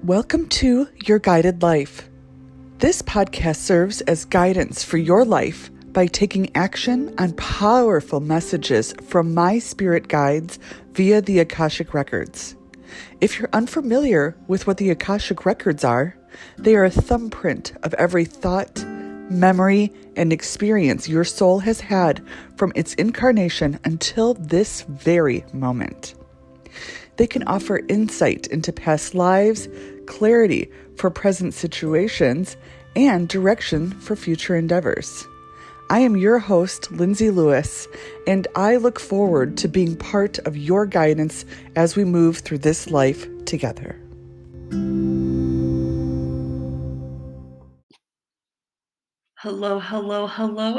Welcome to Your Guided Life. This podcast serves as guidance for your life by taking action on powerful messages from my spirit guides via the Akashic Records. If you're unfamiliar with what the Akashic Records are, they are a thumbprint of every thought, memory, and experience your soul has had from its incarnation until this very moment. They can offer insight into past lives, clarity for present situations, and direction for future endeavors. I am your host, Lindsay Lewis, and I look forward to being part of your guidance as we move through this life together. Hello,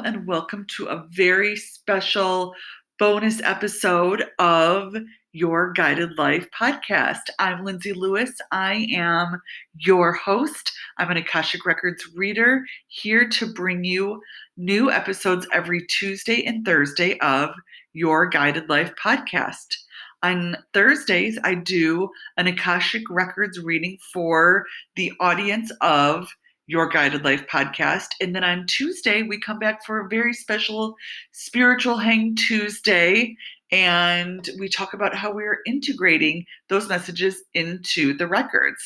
and welcome to a very special bonus episode of Your Guided Life podcast. I'm Lindsay Lewis. I am your host. I'm an Akashic Records reader here to bring you new episodes every Tuesday and Thursday of Your Guided Life podcast. On Thursdays, I do an Akashic Records reading for the audience of Your Guided Life podcast. And then on Tuesday, we come back for a very special Spiritual Hang Tuesday. And we talk about how we're integrating those messages into the records.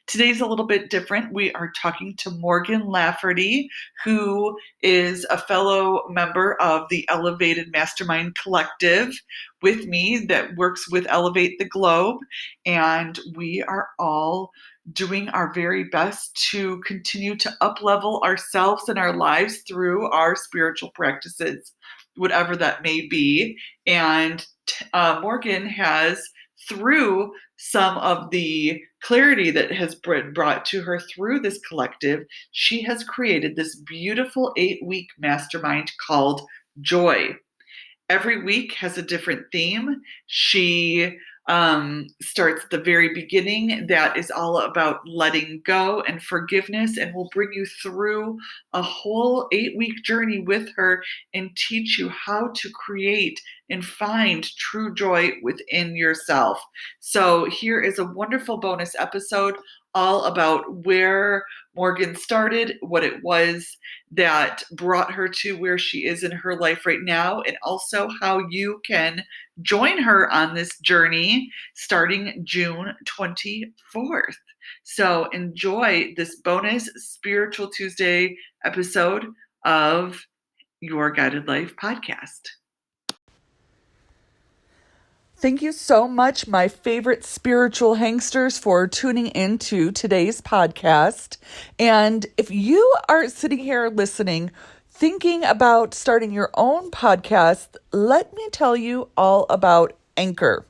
Today's a little bit different. We are talking to Morgan Lafferty, who is a fellow member of the Elevated Mastermind Collective with me that works with Elevate the Globe. And we are all doing our very best to continue to up-level ourselves and our lives through our spiritual practices, whatever that may be. And Morgan has, through some of the clarity that has been brought to her through this collective, she has created this beautiful 8-week mastermind called Joy. Every week has a different theme. She starts at the very beginning. That is all about letting go and forgiveness, and will bring you through a whole 8-week journey with her and teach you how to create and find true joy within yourself. So here is a wonderful bonus episode all about where Morgan started, what it was that brought her to where she is in her life right now, and also how you can join her on this journey starting June 24th. So enjoy this bonus Spiritual Tuesday episode of Your Guided Life podcast. Thank you so much, my favorite spiritual hangsters, for tuning into today's podcast. And if you are sitting here listening, thinking about starting your own podcast, let me tell you all about Anchor.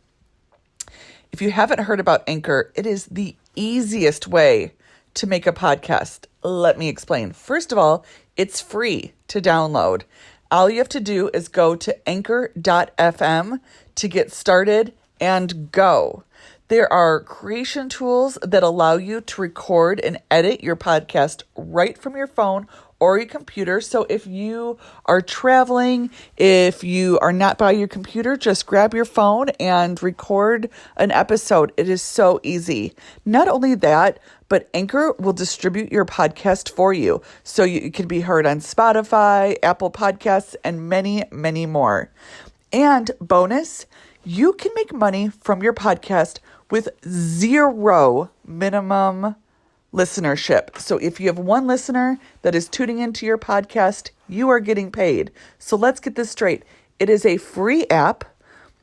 If you haven't heard about Anchor, it is the easiest way to make a podcast. Let me explain. First of all, it's free to download. All you have to do is go to anchor.fm to get started and go. There are creation tools that allow you to record and edit your podcast right from your phone or your computer. So if you are traveling, if you are not by your computer, just grab your phone and record an episode. It is so easy. Not only that, but Anchor will distribute your podcast for you. So you can be heard on Spotify, Apple Podcasts, and many, many more. And bonus, you can make money from your podcast with 0 minimum listenership. So if you have one listener that is tuning into your podcast, you are getting paid. So let's get this straight. It is a free app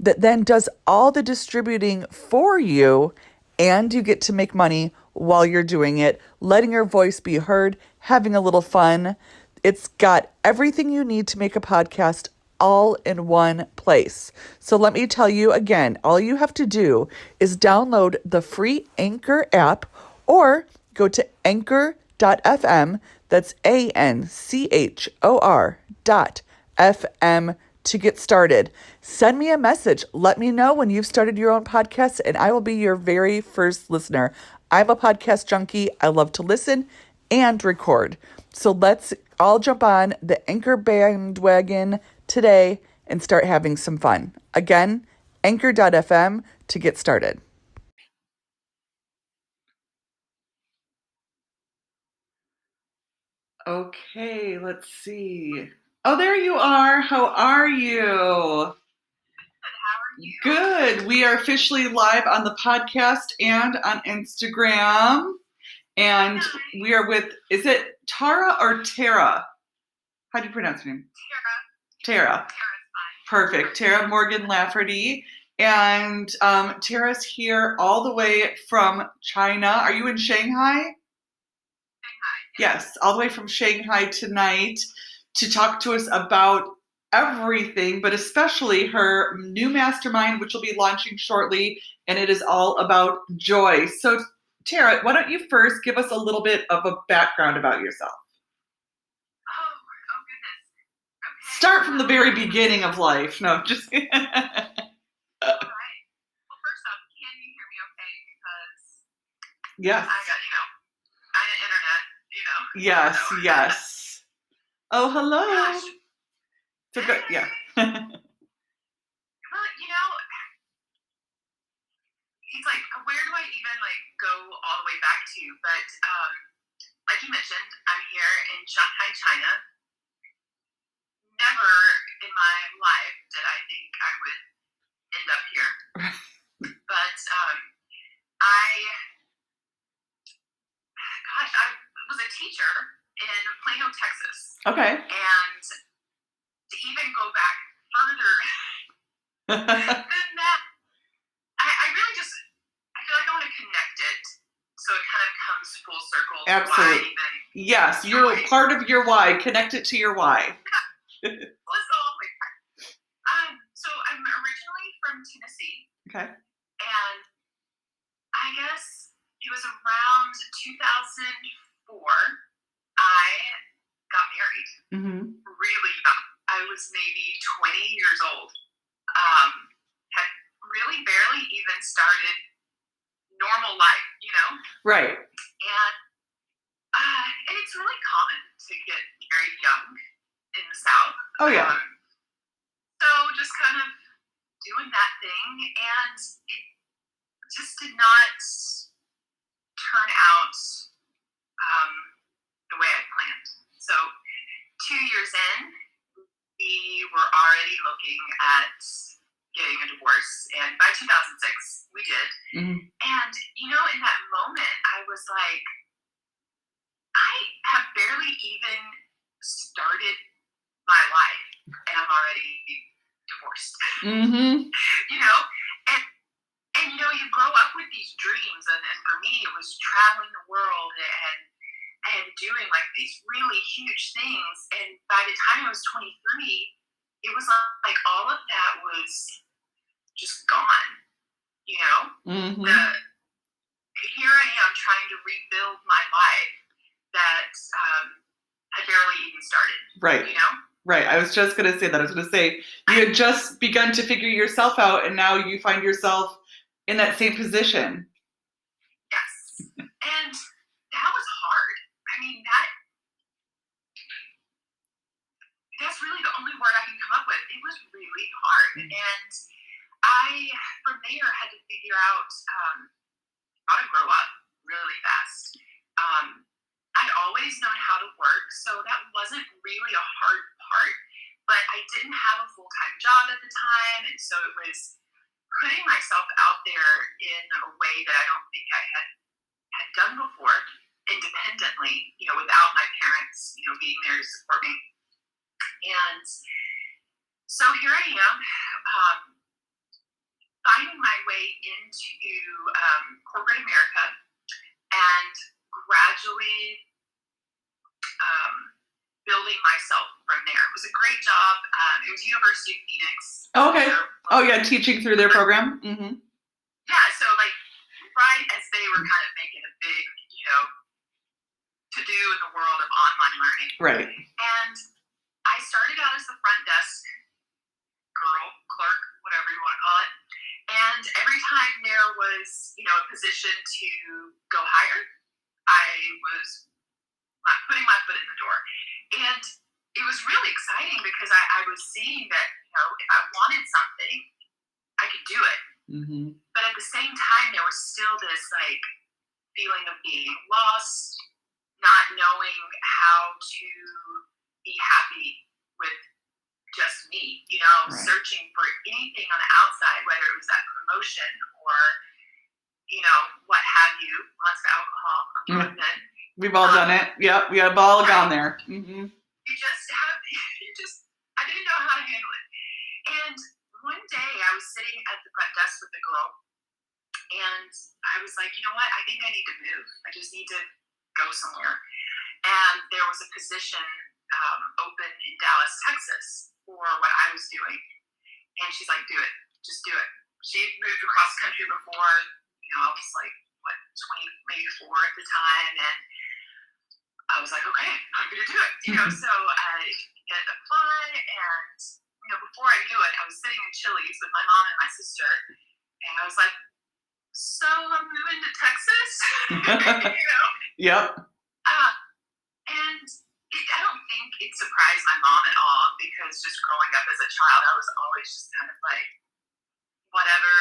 that then does all the distributing for you, and you get to make money while you're doing it, letting your voice be heard, having a little fun. It's got everything you need to make a podcast all in one place. So let me tell you again, all you have to do is download the free Anchor app or go to anchor.fm, that's ANCHOR.FM to get started. Send me a message. Let me know when you've started your own podcast, and I will be your very first listener. I'm a podcast junkie. I love to listen and record. So let's all jump on the Anchor bandwagon today and start having some fun. Again, anchor.fm to get started. Okay, let's see. Oh, there you are. How are you? Good. How are you? Good. We are officially live on the podcast and on Instagram. And Hi. we are with, is it Tara or Tara? How do you pronounce your name? Tara. Tara. Tara's fine. Perfect. Tara Morgan Lafferty. And Tara's here all the way from China. Are you in Shanghai? Shanghai. Yes, all the way from Shanghai tonight to talk to us about everything, but especially her new mastermind, which will be launching shortly, and it is all about joy. So, Tara, why don't you first give us a little bit of a background about yourself? Oh goodness. Okay. Start from the very beginning of life. No, just. All right. Well, first off, can you hear me okay? Because Yes. I got, I had internet, Yes, so. yes. Oh, hello. Gosh. So good. Yeah. Well, it's like, where do I even go all the way back to? But like you mentioned, I'm here in Shanghai, China. Never in my life did I think I would end up here. But I was a teacher in Plano, Texas. Okay. And to even go back further than that, I really just, I feel like I want to connect it so it kind of comes full circle. Absolutely. Why Yes, you're part of your why. Connect it to your why. Let's go all the way back. So I'm originally from Tennessee. Okay. And I guess it was around 2004 I got married. Mm-hmm. Really young. I was maybe 20 years old. Had really barely even started normal life, Right. And it's really common to get married young in the South. Oh, yeah. So just kind of doing that thing, and it just did not turn out the way I planned. So 2 years in, we were already looking at getting a divorce, and by 2006, we did. Mm-hmm. And, in that moment, I was like, I have barely even started my life, and I'm already divorced. Mm-hmm. And you grow up with these dreams, and for me, it was traveling the world and doing these really huge things. And by the time I was 23, it was like all of that was just gone. Mm-hmm. Here I am trying to rebuild my life that had barely even started. Right. Right. I was just going to say that. I was going to say you had just begun to figure yourself out, and now you find yourself in that same position. Yes. And that was hard. I mean, that's really the only word I can come up with. It was really hard. Mm-hmm. And I, from there, had to figure out how to grow up really fast. I'd always known how to work, so that wasn't really a hard part, but I didn't have a full-time job at the time, and so it was putting myself out there in a way that I don't think I had done before, independently, without my parents, being there to support me. And so here I am, finding my way into corporate America, and gradually building myself from there. It was a great job. It was University of Phoenix. Okay. Oh, yeah, teaching through their program. Mm-hmm. Yeah, so right as they were kind of making a big, to-do in the world of online learning. Right. And I started out as the front desk girl, clerk, whatever you want to call it. And every time there was, a position to go higher, I was putting my foot in the door. And it was really exciting because I was seeing that, if I wanted something, I could do it. Mm-hmm. But at the same time, there was still this feeling of being lost, not knowing how to be happy with just me, Right. searching for anything on the outside, whether it was that promotion or, what have you, lots of alcohol, equipment. We've all done it. Yep, we have all gone there. Mm-hmm. I didn't know how to handle it. And one day I was sitting at the front desk with the girl, and I was like, you know what? I think I need to move. I just need to go somewhere. And there was a position open in Dallas, Texas for what I was doing. And she's like, do it. Just do it. She had moved across the country before. I was like, 20, maybe 4 at the time. And I was like, okay, I'm going to do it. So I hit apply. And, before I knew it, I was sitting in Chili's with my mom and my sister. And I was like, so I'm moving to Texas? Yep. And I don't think it surprised my mom at all, because just growing up as a child, I was always just kind of like, whatever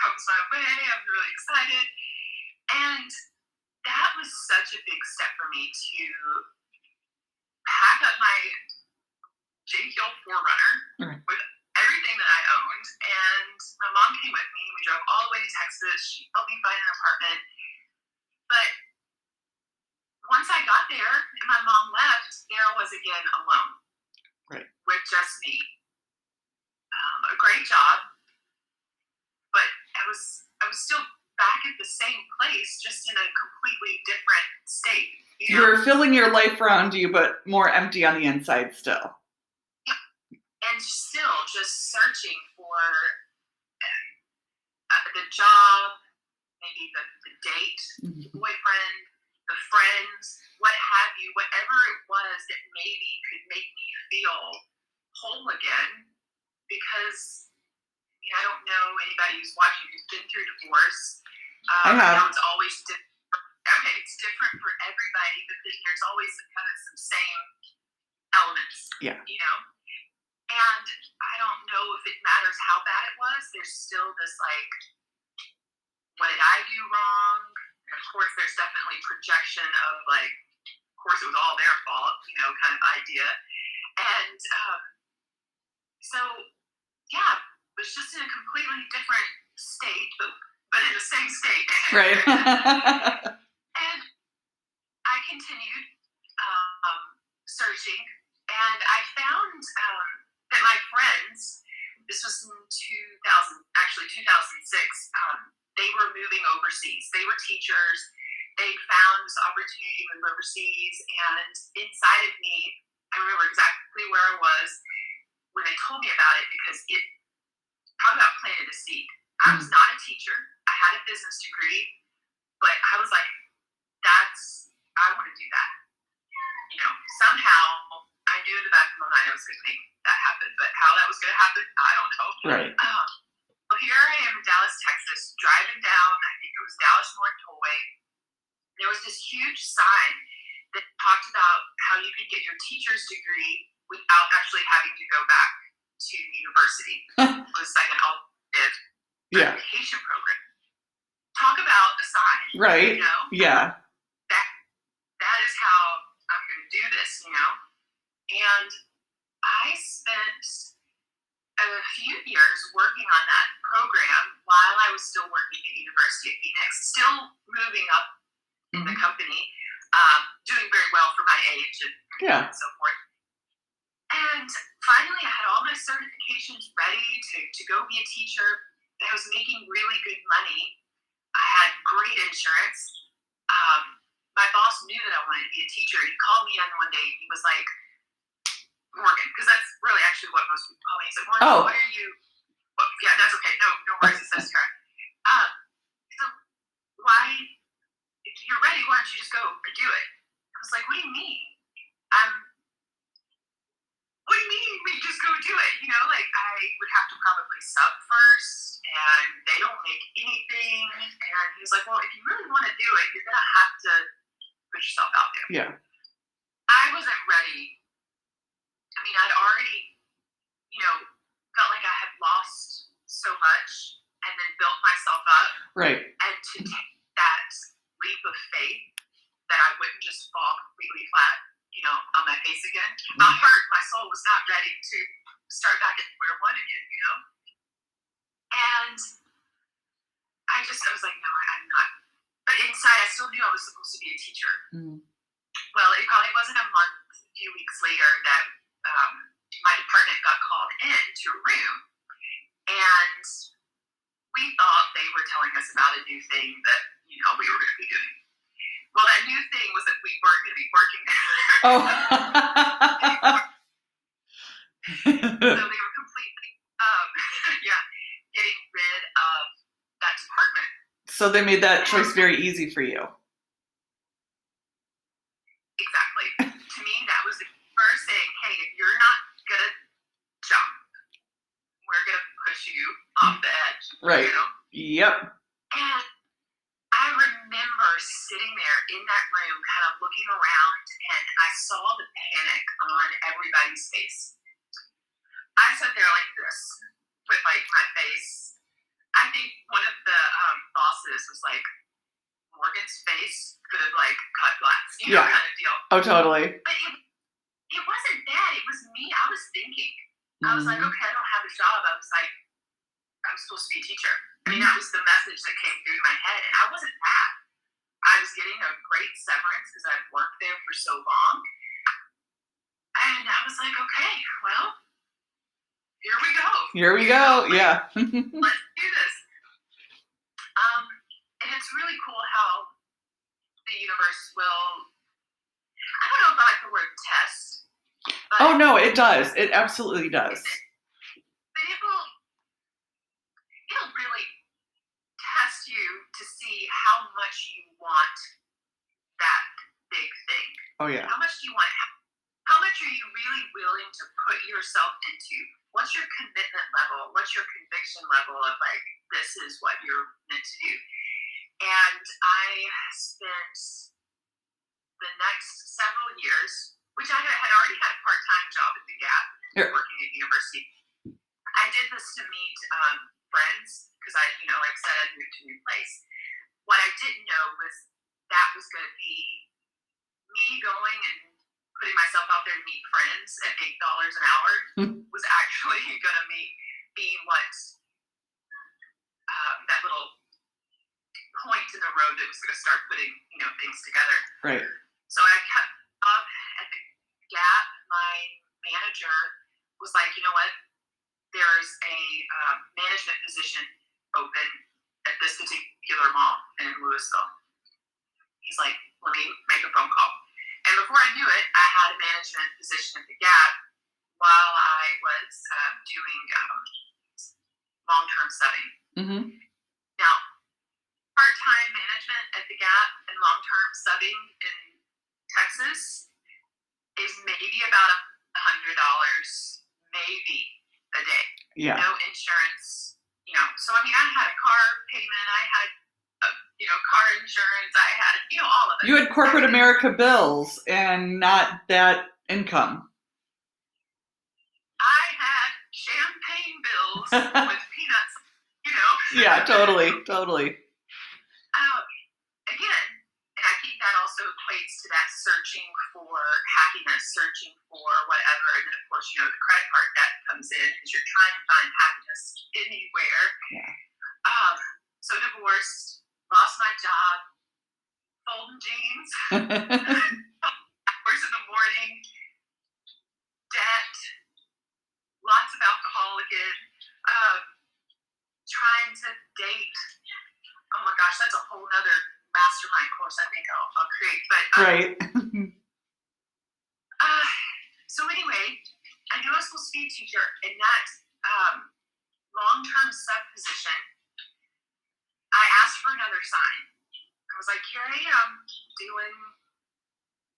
comes my way, I'm really excited. And that was such a big step for me to pack up my J-Hill 4Runner with everything that I owned. And my mom came with me. We drove all the way to Texas. She helped me find an apartment. But once I got there and my mom left, there I was again alone. Right. With just me. A great job. But I was still back at the same place, just in a completely different state. You were filling your life around you, but more empty on the inside still. Yeah. And still just searching for the job, maybe the date, the boyfriend, the friends, what have you, whatever it was that maybe could make me feel whole again. Because I don't know anybody who's watching who's been through divorce. I have. It's always different. Okay, it's different for everybody, but then there's always kind of some same elements. Yeah. And I don't know if it matters how bad it was. There's still this like, what did I do wrong? And of course, there's definitely projection of like, of course, it was all their fault, kind of idea. And so, yeah. It was just in a completely different state, but in the same state. Right. And I continued searching, and I found that my friends, this was in 2006, they were moving overseas. They were teachers. They found this opportunity to move overseas, and inside of me, I remember exactly where I was when they told me about it, because how about planting a seed? I was not a teacher. I had a business degree, but I was like, I want to do that. Somehow I knew in the back of my mind I was going to make that happen, but how that was going to happen, I don't know. Right. So here I am in Dallas, Texas, driving down, I think it was Dallas North Tollway. There was this huge sign that talked about how you could get your teacher's degree without actually having to go back to university. It was like an alternative certification program. Talk about a sign. Right. Yeah. That is how I'm going to do this, And I spent a few years working on that program while I was still working at University of Phoenix, still moving up in the company, doing very well for my age and so forth. And finally, I had all my certifications ready to go be a teacher. I was making really good money. I had great insurance. My boss knew that I wanted to be a teacher. He called me on one day. He was like, Morgan, because that's really actually what most people call me. He said, Morgan, what are you? Well, yeah, that's okay. No worries. He says, so why, if you're ready, why don't you just go and do it? I was like, what do you mean? What do you mean we just go do it? I would have to probably sub first, and they don't make anything. And he was like, well, if you really want to do it, you're going to have to put yourself out there. Yeah. I wasn't ready. I'd already, felt like I had lost so much and then built myself up. Right. And to take that leap of faith that I wouldn't just fall I was like, no, I'm not. But inside, I still knew I was supposed to be a teacher. Mm. Well, it probably wasn't a few weeks later that my department got called into a room, and we thought they were telling us about a new thing that, we were going to be doing. Well, that new thing was that we weren't going to be working there. Oh. So they were completely, getting rid of that department. So they made that choice very easy for you. Exactly. To me, that was the first saying, hey, if you're not going to jump, we're going to push you off the edge. Right. Yep. And I remember sitting there in that room, kind of looking around, and I saw the panic on everybody's face. I sat there like this, with like my face. I think one of the bosses was like, Morgan's face could have like cut glass, kind of deal. Oh, totally. But it wasn't that. It was me. I was thinking. I was like, okay, I don't have a job. I was like, I'm supposed to be a teacher. I mean, that was the message that came through my head, and I wasn't mad. I was getting a great severance because I'd worked there for so long, and I was like, okay, well, here we go. Here we go. Yeah. Let's do this. And it's really cool how the universe will, I don't know if I like the word test. But oh, no, it does. It absolutely does. But it'll really test you to see how much you want that big thing. Oh, yeah. How much do you want? How much are you really willing to put yourself into? What's your commitment level? What's your conviction level of like, this is what you're meant to do? And I spent the next several years, which I had already had a part-time job at the Gap, working at university. I did this to meet friends because I, like I said, I'd moved to a new place. What I didn't know was that was going to be me going and putting myself out there to meet friends at $8 an hour was actually going to be what that little point in the road that was going to start putting things together. Right. So I kept up at the Gap. My manager was like, you know what? There's a management position open at this particular mall in Louisville. He's like, let me make a phone call. And before I knew it, I had a management position at the Gap while I was doing long-term subbing. Mm-hmm. Now, part-time management at the Gap and long-term subbing in Texas is maybe about $100, maybe a day. Yeah. No insurance, So, I mean, I had a car payment, I had car insurance, I had, all of it. You had corporate America bills and not that income. I had champagne bills with peanuts, Yeah, totally. Again, and I think that also equates to that searching for happiness, searching for whatever, and then of course, the credit card debt comes in because you're trying to find happiness anywhere. Yeah. So divorced, lost my job, folding jeans, hours in the morning, debt, lots of alcohol again, trying to date. Oh my gosh, that's a whole other mastermind course I think I'll create. But right. So anyway, I knew I was supposed to be a teacher, and that long-term sub position, I asked for another sign. I was like, here I am doing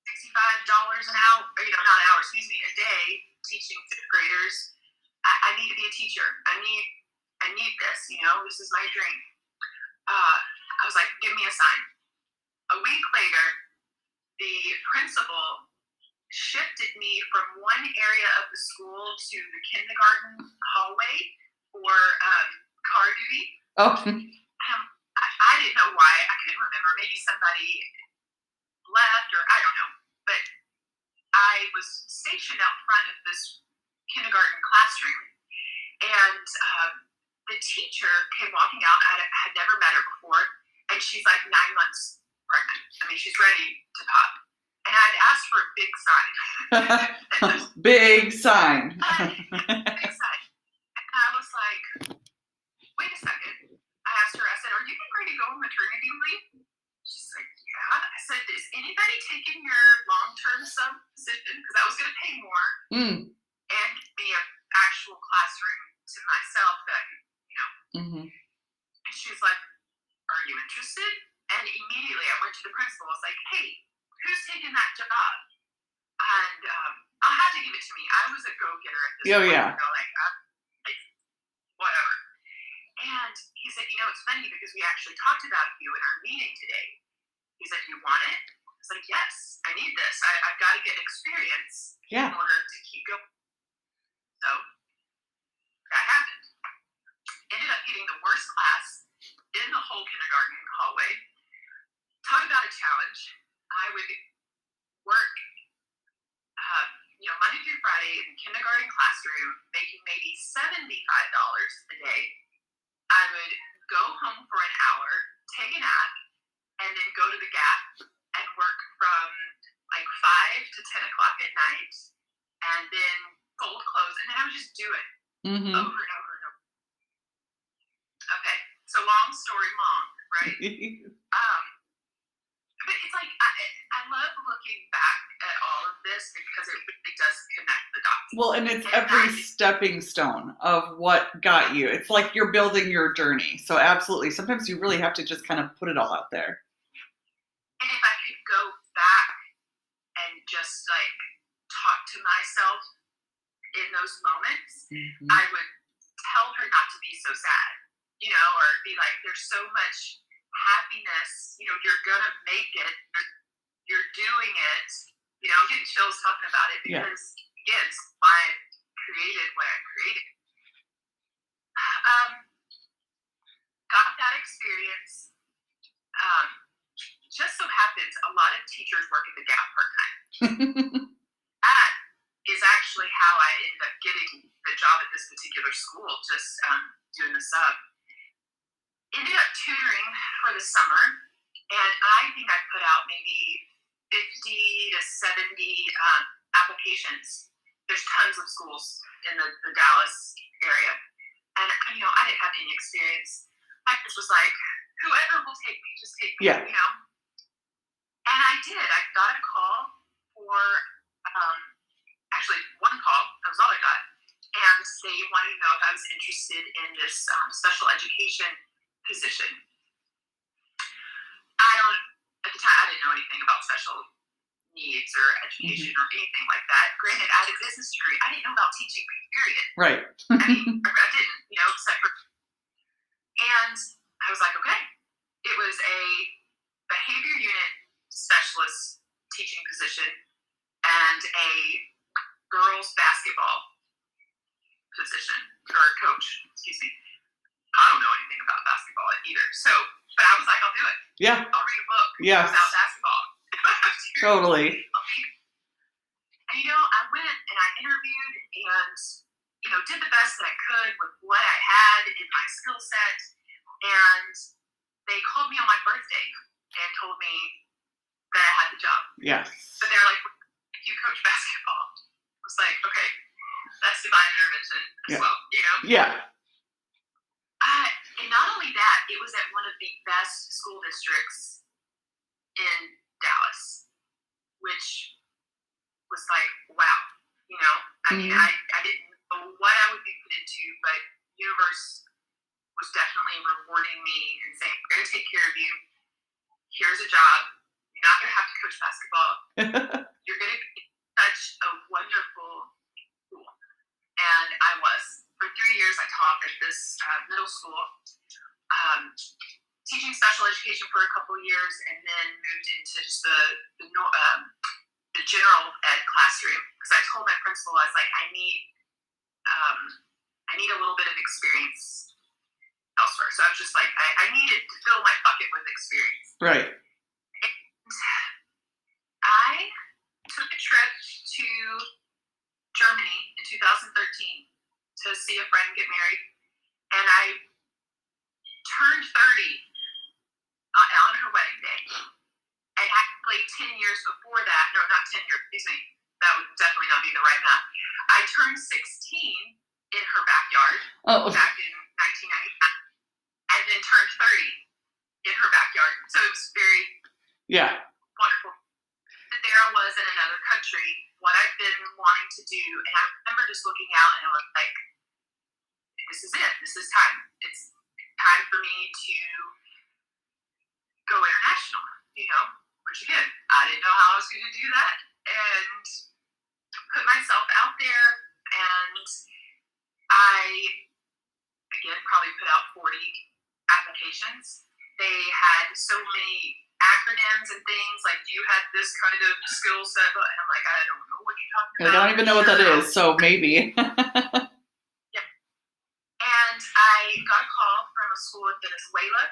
$65 an hour, not an hour, a day, teaching fifth graders. I need to be a teacher. I need this, this is my dream. I was like, give me a sign. A week later, the principal shifted me from one area of the school to the kindergarten hallway for car duty. Oh. I didn't know why. I couldn't remember. Maybe somebody left or I don't know. But I was stationed out front of this kindergarten classroom. And the teacher came walking out. I had never met her before, and she's like 9 months pregnant. I mean, she's ready to pop. And I'd asked for a big sign. Big sign. Big sign. And I was like, wait a second. I asked her, I said, are you getting ready to go on maternity leave? She's like, yeah. I said, is anybody taking your long-term sub position? Because I was going to pay more and be an actual classroom to myself that, you know. And she's like, are you interested? And immediately I went to the principal. I was like, hey, who's taking that job? And I'll have to give it to me. I was a go-getter at this point. Yeah. You know, like, whatever. And he said, you know, it's funny because we actually talked about you in our meeting today. He said, you want it? I was like, yes, I need this. I've got to get experience in order to keep going. So that happened. Ended up getting the worst class in the whole kindergarten hallway. Talk about a challenge. I would work, Monday through Friday in the kindergarten classroom, making maybe $75 a day. I would go home for an hour, take a nap, and then go to the Gap and work from like 5 to 10 o'clock at night, and then fold clothes, and then I would just do it over and over and over. Okay, so long story long, right? But it's like, I love looking back at all of this because it really does connect the dots. Well, and it's every stepping stone of what got you. It's like you're building your journey. So absolutely. Sometimes you really have to just kind of put it all out there. And if I could go back and just like talk to myself in those moments, I would tell her not to be so sad, or be like, there's so much happiness, you're gonna make it, you're doing it, I'm getting chills talking about it because again, it's why I created what I created. Got that experience. Just so happens a lot of teachers work at the Gap part-time. That is actually how I ended up getting the job at this particular school, just doing the sub. Ended up tutoring for the summer, and I think I put out maybe 50 to 70 applications. There's tons of schools in the Dallas area, and I didn't have any experience. I just was like, whoever will take me, just take me, And I did. I got a call for, actually one call, that was all I got, and they wanted to know if I was interested in this special education position. At the time, I didn't know anything about special needs or education or anything like that. Granted, I had a business degree. I didn't know about teaching, period. Right. I didn't, except for, and I was like, okay. It was a behavior unit specialist teaching position and a girls basketball position, or coach, excuse me. I don't know anything about basketball either. So, but I was like, I'll do it. Yeah. I'll read a book about basketball. Totally. And, I went and I interviewed and, did the best that I could with what I had in my skill set. And they called me on my birthday and told me that I had the job. Yes. But they're like, you coach basketball. I was like, okay, that's divine intervention as well, Yeah. And not only that, it was at one of the best school districts in Dallas, which was like, wow, I mean, I didn't know what I would be put into, but universe was definitely rewarding me and saying, we're going to take care of you. Here's a job. You're not going to have to coach basketball. You're going to be such a wonderful school. And I was. For 3 years, I taught at this middle school, teaching special education for a couple of years, and then moved into just the general ed classroom. Because I told my principal, I was like, I need a little bit of experience elsewhere. So I was just like, I needed to fill my bucket with experience. Right. And I took a trip to Germany in 2013 to see a friend get married. And I excuse me, that would definitely not be the right math. I turned 16 in her backyard back in 1999, and then turned 30 in her backyard. So it was very wonderful. But there I was in another country, what I've been wanting to do, and I remember just looking out and I was like, this is it. This is time. It's time for me to go international, which again, I didn't know how I was going to do that, and put myself out there, and I, again, probably put out 40 applications. They had so many acronyms and things, like, you had this kind of skill set, and I'm like, I don't know what you're talking about. I don't even know what that is, so maybe. Yeah. And I got a call from a school in Venezuela,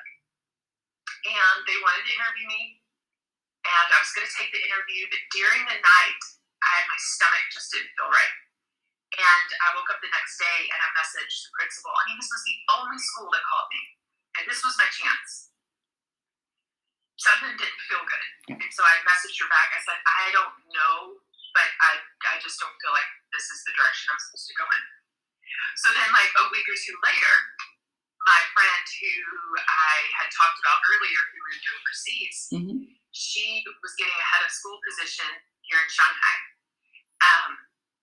and they wanted to interview me, and I was going to take the interview, but during the night, my stomach just didn't feel right. And I woke up the next day and I messaged the principal. I mean, this was the only school that called me, and this was my chance. Something didn't feel good. And so I messaged her back. I said, I don't know, but I just don't feel like this is the direction I'm supposed to go in. So then, like, a week or two later, my friend who I had talked about earlier, who moved overseas, she was getting a head of school position here in Shanghai.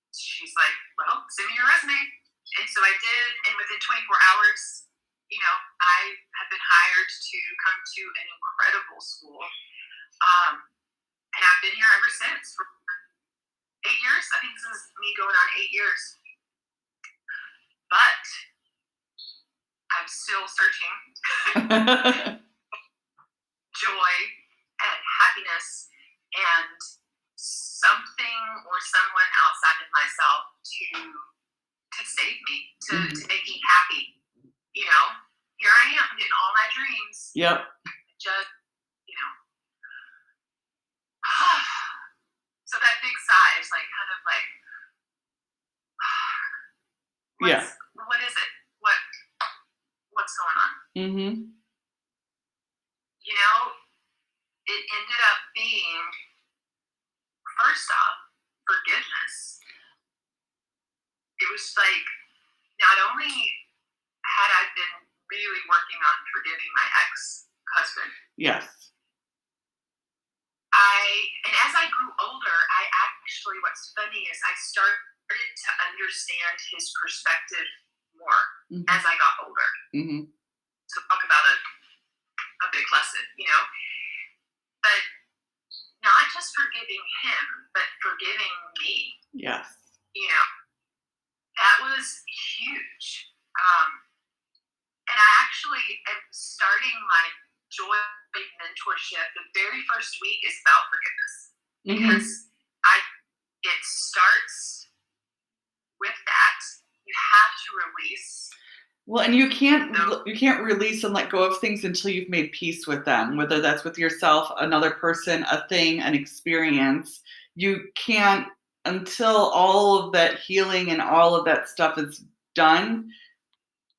She's like, well, send me your resume. And so I did, and within 24 hours, I had been hired to come to an incredible school. And I've been here ever since for 8 years. I think this is me going on 8 years. But I'm still searching joy and happiness and something or someone outside of myself to save me, to make me happy. Here I am getting all my dreams. Yep. Just, so that big sigh is like kind of like, what is it? What's going on? It ended up being, first off, forgiveness. It was like, not only had I been really working on forgiving my ex-husband. Yes. And as I grew older, what's funny is I started to understand his perspective more as I got older. So talk about a big lesson, But not just forgiving him, but forgiving me. Yes. That was huge. And I actually am starting my joy mentorship. The very first week is about forgiveness. Because it starts with that. You have to release. Well, and you can't release and let go of things until you've made peace with them, whether that's with yourself, another person, a thing, an experience. You can't, until all of that healing and all of that stuff is done.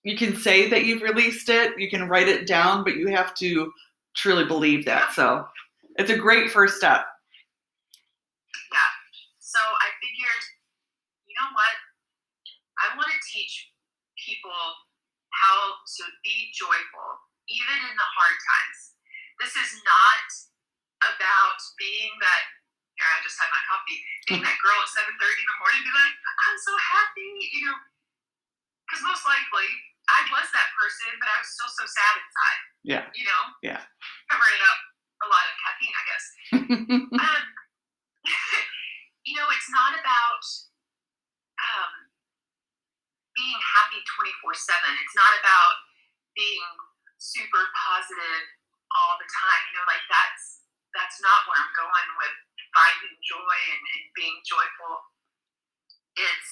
You can say that you've released it, you can write it down, but you have to truly believe that. So it's a great first step. Yeah. So I figured, you know what? I want to teach people how to be joyful, even in the hard times. This is not about being that, I just had my coffee, being that girl at 7:30 in the morning, be like, I'm so happy, because most likely I was that person, but I was still so sad inside. Yeah. Yeah. Covering up a lot of caffeine, I guess. It's not about being happy 24/7. It's not about being super positive all the time. That's not where I'm going with finding joy and being joyful. It's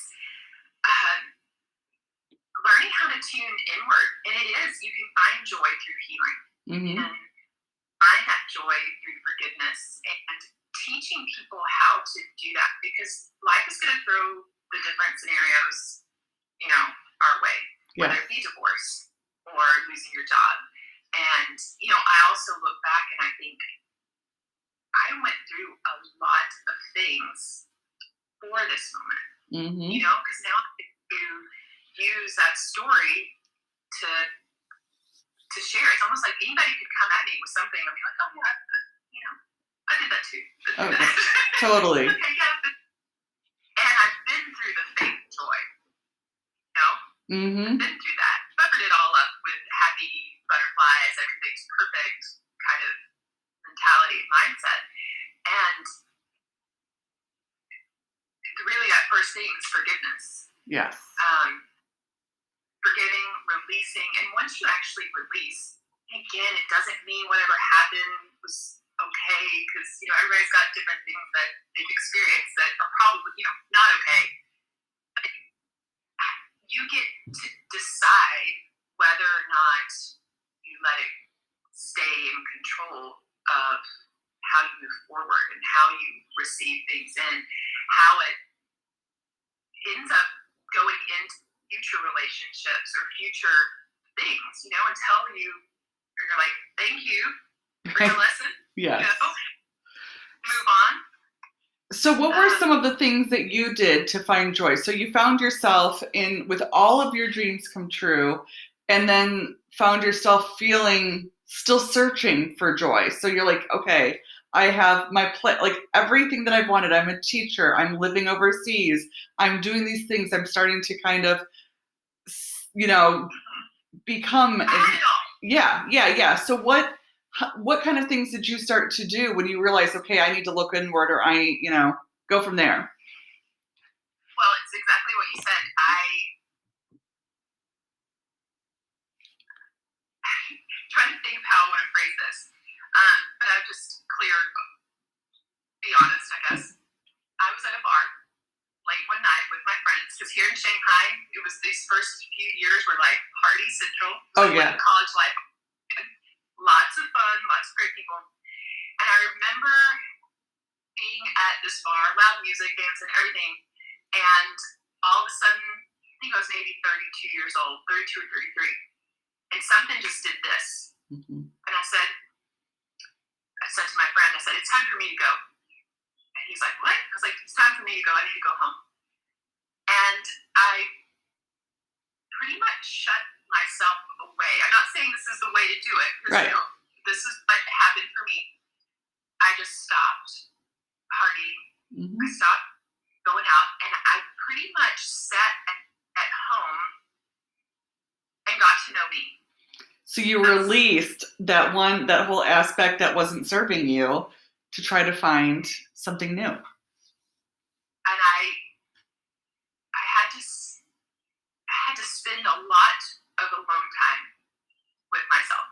learning how to tune inward. And it is, you can find joy through healing. And find that joy through forgiveness and teaching people how to do that, because life is going to throw the different scenarios, our way, whether it be divorce or losing your job. And, I also look back and I think, I went through a lot of things for this moment, Mm-hmm. because now I get to use that story to share. It's almost like anybody could come at me with something and be like, oh yeah, I did that too. Oh, totally. Okay, yeah. And I've been through the fake joy, Mm-hmm. I've been through that. Covered it all up with happy butterflies, everything's perfect kind of mentality and mindset. And really that first thing is forgiveness. Yes. Forgiving, releasing. And once you actually release, again, it doesn't mean whatever happened was okay, because everybody's got different things that they've experienced that are probably not okay. But you get to decide whether or not you let it stay in control of how you move forward and how you receive things in, how it ends up going into future relationships or future things, until you're like, thank you for your lesson. Yes. Move on. So what were some of the things that you did to find joy? So you found yourself with all of your dreams come true, and then found yourself still searching for joy. So you're like, okay, I have my like everything that I've wanted. I'm a teacher. I'm living overseas. I'm doing these things. I'm starting to kind of, become. Yeah. So what kind of things did you start to do when you realized, okay, I need to look inward, or go from there? Well, it's exactly what you said. I'm trying to think of how I want to phrase this. But I'll just be honest, I guess. I was at a bar late one night with my friends, because here in Shanghai, it was these first few years were like party central. Oh, yeah. College life. Lots of fun, lots of great people. And I remember being at this bar, loud music, dancing, everything. And all of a sudden, I think I was maybe 32 years old, 32 or 33. And something just did this. Mm-hmm. And I said to my friend, it's time for me to go. And he's like, what? I was like, it's time for me to go. I need to go home. And I pretty much shut myself away. I'm not saying this is the way to do it, because right. This is what happened for me. I just stopped partying. Mm-hmm. I stopped going out, and I pretty much sat at home and got to know me. So you released that whole aspect that wasn't serving you to try to find something new. And I had to spend a lot of alone time with myself.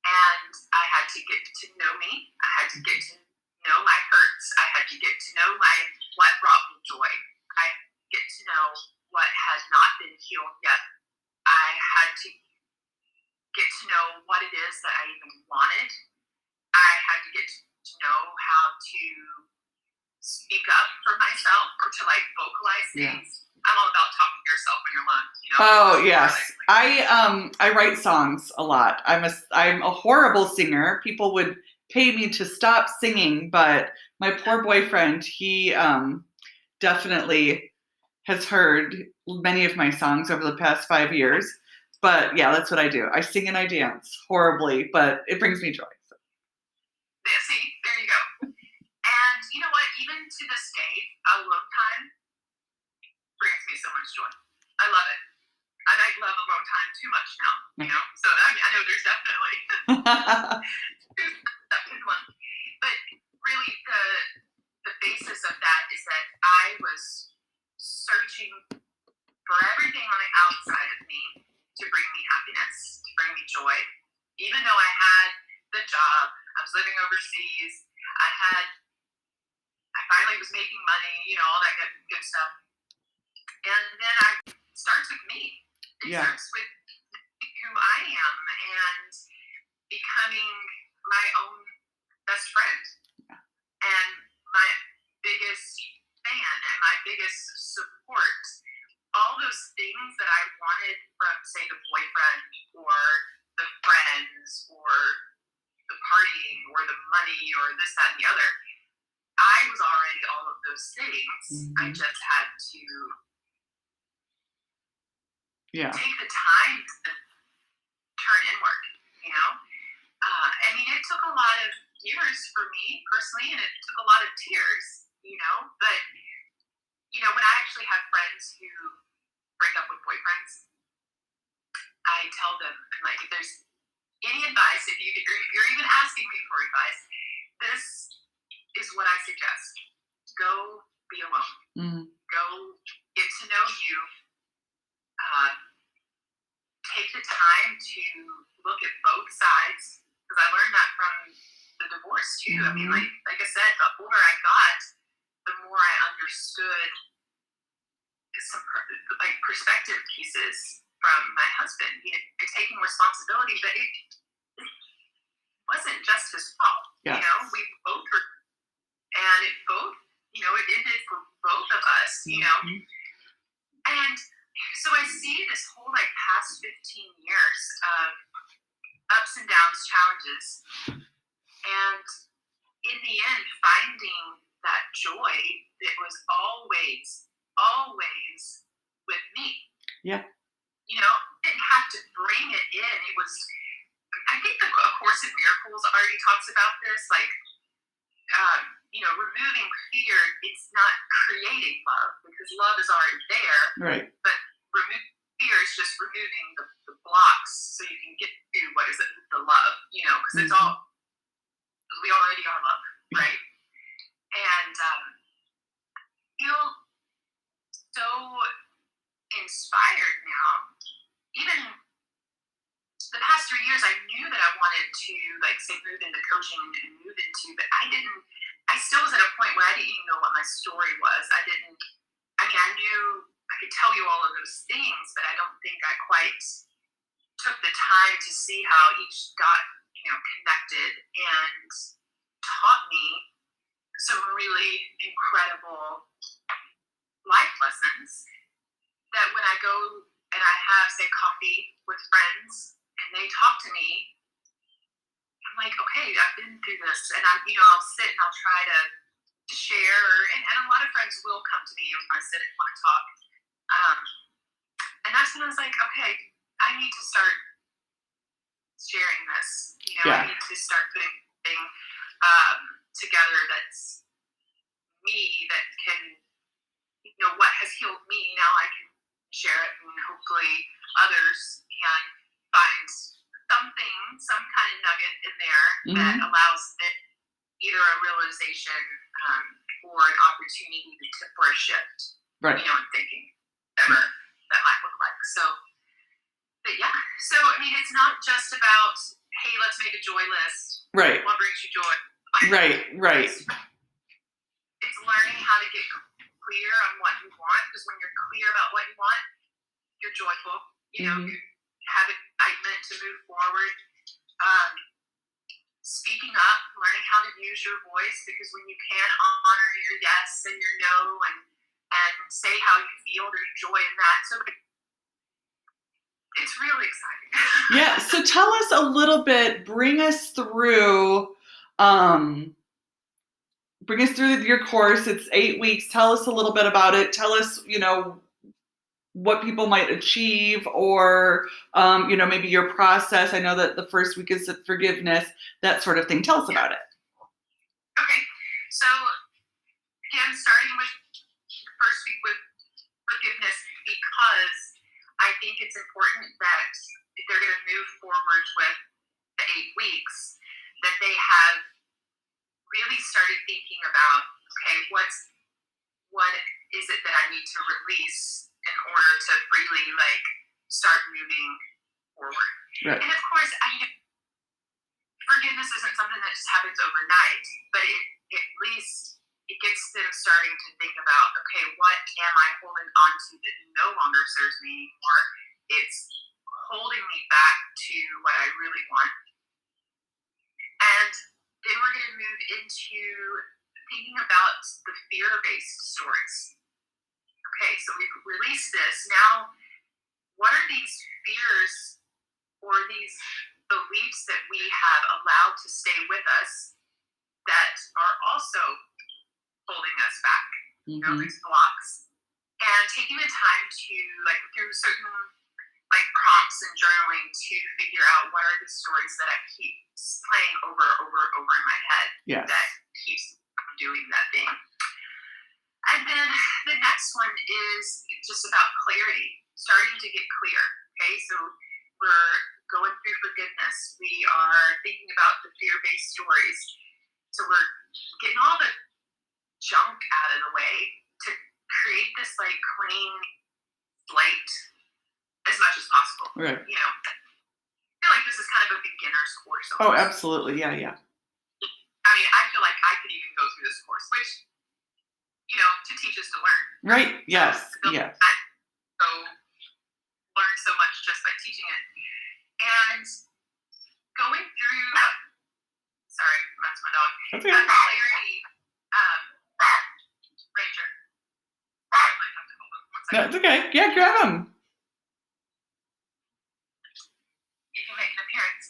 And I had to get to know me. I had to get to know my hurts. I had to get to know what brought me joy. I get to know what has not been healed yet. I had to get to know what it is that I even wanted. I had to get to know how to speak up for myself, or to vocalize things. Yeah. I'm all about talking to yourself when you're alone. Oh yes, I write songs a lot. I'm a horrible singer. People would pay me to stop singing, but my poor boyfriend, he definitely has heard many of my songs over the past 5 years. But yeah, that's what I do. I sing and I dance horribly, but it brings me joy. So. See, there you go. And you know what? Even to this day, alone time brings me so much joy. I love it. And I love alone time too much now, So I know there's definitely one. But really, the basis of that is that I was searching for everything on the outside of me to bring me happiness, to bring me joy. Even though I had the job, I was living overseas, I finally was making money, all that good stuff. And then it starts with me. It starts with who I am and becoming my own best friend. Yeah. And my biggest fan and my biggest support. All those things that I wanted from, say, the boyfriend or the friends or the partying or the money money or this, that, and the other. I was already all of those things. Mm-hmm. I just had to Yeah. take the time to turn inward, you know? I mean, it took a lot of years for me personally, and it took a lot of tears, you know? But, you know, when I actually have friends who break up with boyfriends, I tell them, I'm like, if there's any advice, if you're even asking me for advice, this is what I suggest. Go be alone. Mm-hmm. Go get to know you. Take the time to look at both sides, because I learned that from the divorce too. Mm-hmm. I mean, like I said, the older I got, the more I understood some perspective pieces from my husband. You know, taking responsibility, but it wasn't just his fault. Yes. You know, we both were, and it both, you know, it ended for both of us. You know, and so I see this whole past 15 years of ups and downs, challenges, and in the end, finding that joy that was always with me. Yeah. You know, didn't have to bring it in. It was, I think the A Course in Miracles already talks about this, you know, removing fear. It's not creating love, because love is already there. Right. But fear is just removing the blocks so you can get to the love, you know, because it's all, we already are love, right? And feel so inspired now. Even the past 3 years, I knew that I wanted to, say, move into coaching and move into, but I still was at a point where I didn't even know what my story was. I knew I could tell you all of those things, but I don't think I quite took the time to see how each dot, you know, connected and taught me some really incredible life lessons that when I go and I have, say, coffee with friends and they talk to me, I'm like, okay, I've been through this, and I'll sit and I'll try to share, and a lot of friends will come to me when I sit and want to talk. And that's when I was like, okay, I need to start sharing this. You know, I need to start putting things together that's me, that can, you know, what has healed me. Now I can share it, and hopefully others can find something, some kind of nugget in there that allows it either a realization or an opportunity for a shift, right? You know, in thinking, whatever that might look like. So, but yeah, so I mean, it's not just about, hey, let's make a joy list. Right. What brings you joy? Right. It's learning how to get clear on what you want, because when you're clear about what you want, you're joyful. You know, you have excitement to move forward. Speaking up, learning how to use your voice, because when you can honor your yes and your no, and say how you feel, there's joy in that. So it's really exciting. Yeah. So tell us a little bit. Bring us through your course. It's 8 weeks. Tell us a little bit about it. Tell us, you know, what people might achieve, or, you know, maybe your process. I know that the first week is forgiveness, that sort of thing. Tell us about it. Okay. So, again, starting with the first week with forgiveness, because I think it's important that if they're going to move forward with the 8 weeks, that they have really started thinking about, okay, what is it that I need to release in order to freely start moving forward. Right. And of course, forgiveness isn't something that just happens overnight, but at least it gets them starting to think about, okay, what am I holding on to that no longer serves me anymore? It's holding me back to what I really want. And then we're going to move into thinking about the fear-based stories. Okay, so we've released this. Now, what are these fears or these beliefs that we have allowed to stay with us that are also holding us back, Mm-hmm. these blocks. And taking the time to, like, through certain, like, prompts and journaling to figure out what are the stories that I keep playing over in my head that keeps doing that thing. And then the next one is just about clarity, starting to get clear. Okay, so we're going through forgiveness. We are thinking about the fear-based stories. So we're getting all the junk out of the way to create this, like, clean slate as much as possible. Right. I feel like this is kind of a beginner's course. Oh, absolutely. Yeah. I mean, I feel like I could even go through this course, which, to teach us to learn. Right. Yes. Yes. So learn so much just by teaching it. And going through, sorry, that's my dog. That's okay. Clarity, Ranger. I might have to hold him. 1 second. That's okay. Yeah, grab him. You can make an appearance.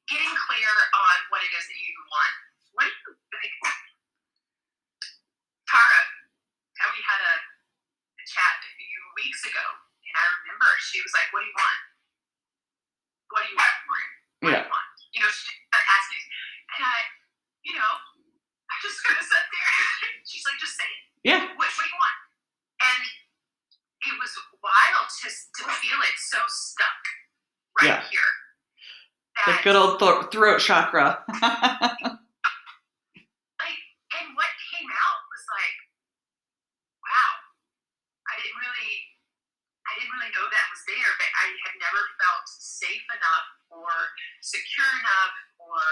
Getting clear on what it is that you want. What do you like? Tara, we had a chat a few weeks ago, and I remember she was like, "What do you want? What do you want, Maureen? What do you want?" She started asking, and I just kind of sat there. She's like, "Just say it. Yeah. What do you want?" And it was wild to feel it so stuck right here. The good old throat chakra. And what came out was like, wow, I didn't really know that was there, but I had never felt safe enough or secure enough or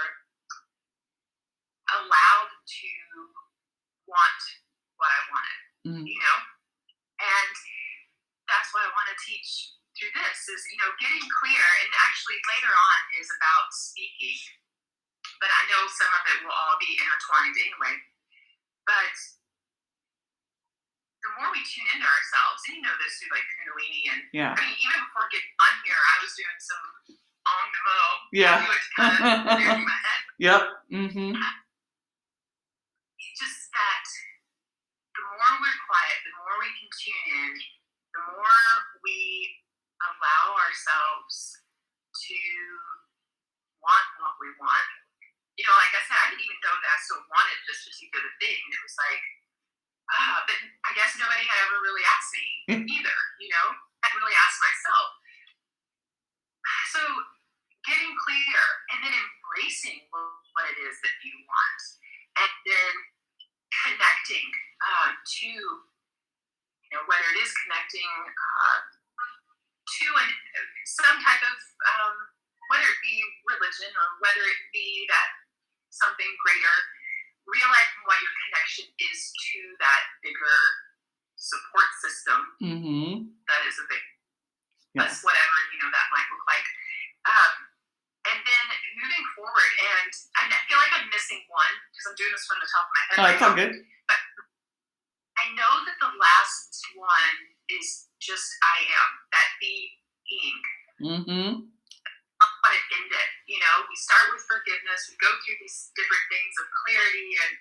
allowed to want what I wanted, and that's what I want to teach through this is, getting clear. And actually later on is about speaking, but I know some of it will all be intertwined anyway. But the more we tune into ourselves, and this through like Kundalini, and I mean, even before getting on here, I was doing some Om Namo. Yeah. To kind of clear my head. Yep. Mm-hmm. Just that the more we're quiet, the more we can tune in, the more we allow ourselves to want what we want. Like I said, I didn't even know that I still wanted this particular thing. It was like, but I guess nobody had ever really asked me either, I hadn't really asked myself. So getting clear and then embracing what it is that you want, and then connecting to, whether it is connecting to some type of, whether it be religion or whether it be that something greater, realizing what your connection is to that bigger support system that is a big, that's whatever, that might look like. And then moving forward, and I feel like I'm missing one because I'm doing this from the top of my head. Oh, it's all good. But I know that the last one is just I am, that being. Mm-hmm. But it ended. We start with forgiveness. We go through these different things of clarity and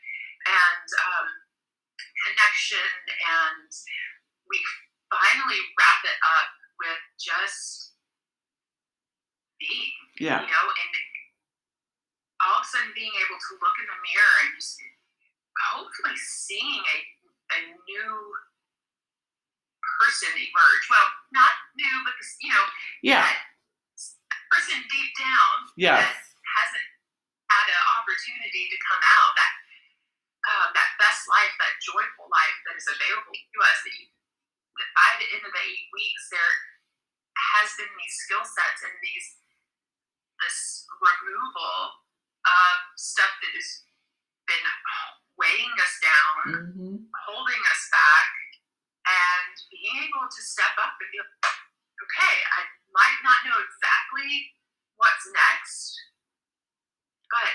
connection, and we finally wrap it up with just being. Yeah. And all of a sudden being able to look in the mirror and just hopefully seeing a new person emerge. Well, not new, but this, that person deep down that hasn't had an opportunity to come out, that best life, that joyful life that is available to us, that by the end of the 8 weeks there has been these skill sets and this removal of stuff that has been weighing us down, holding us back, and being able to step up and be like, okay, I might not know exactly what's next, but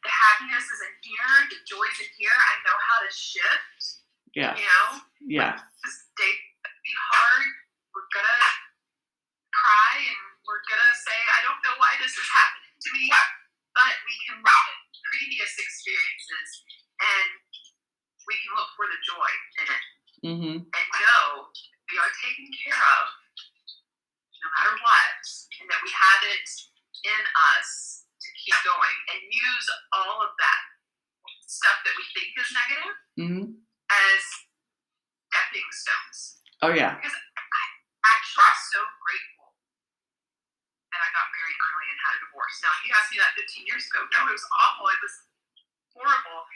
the happiness is in here, the joy's in here, I know how to shift. Yeah. This day be hard, we're gonna cry and we're gonna say, I don't know Mm-hmm. and know we are taken care of no matter what, and that we have it in us to keep going and use all of that stuff that we think is negative as stepping stones. Oh, yeah. Because I'm actually so grateful that I got married early and had a divorce. Now, if you asked me that 15 years ago, no, it was awful. It was horrible.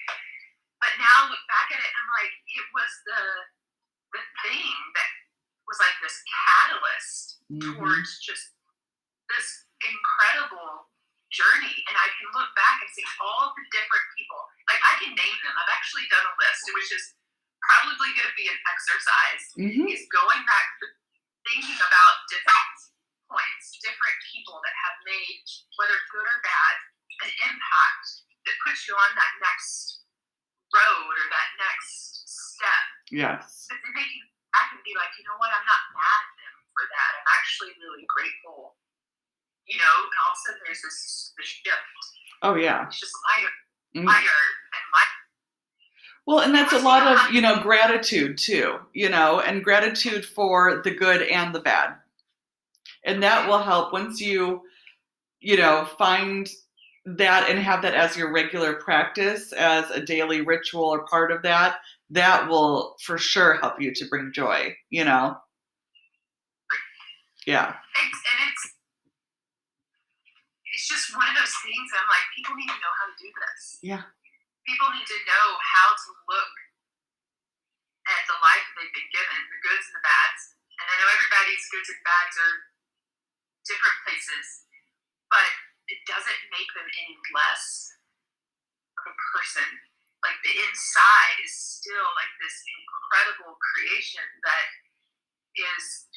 But now I look back at it and I'm like, it was the thing that was like this catalyst towards just this incredible journey. And I can look back and see all the different people. Like, I can name them. I've actually done a list, which is probably going to be an exercise. Is going back to thinking about different points, different people that have made, whether good or bad, an impact that puts you on that next road or that next step. Yes. But then I can be like, you know what, I'm not mad at them for that. I'm actually really grateful. You know, and all of a sudden there's this shift. Oh, yeah. It's just lighter and lighter. Well, and that's a lot of, gratitude too, and gratitude for the good and the bad. And that will help once you, find that and have that as your regular practice, as a daily ritual or part of that, that will for sure help you to bring joy, Yeah. It's just one of those things I'm like, people need to know how to do this. Yeah. People need to know how to look at the life they've been given, the goods and the bads. And I know everybody's goods and bads are different places, but it doesn't make them any less of a person. Like, the inside is still like this incredible creation that is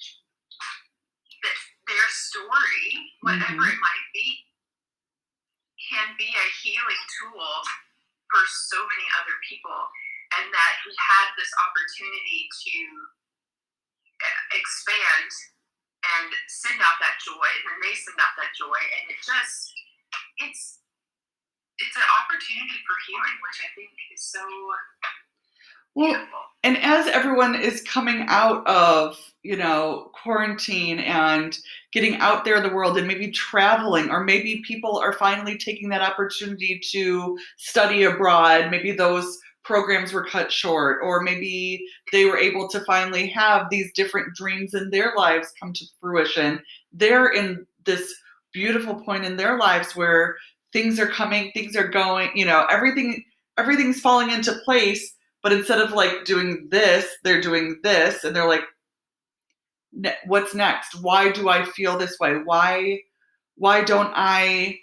that their story, whatever it might be, can be a healing tool for so many other people, and that we have this opportunity to expand and send out that joy, and then they send out that joy, and it's an opportunity for healing, which I think is so beautiful. And as everyone is coming out of, quarantine and getting out there in the world and maybe traveling, or maybe people are finally taking that opportunity to study abroad, maybe those programs were cut short, or maybe they were able to finally have these different dreams in their lives come to fruition. They're in this beautiful point in their lives where things are coming, things are going, everything's falling into place. But instead of like doing this, they're doing this, and they're like, what's next? Why do I feel this way? Why don't I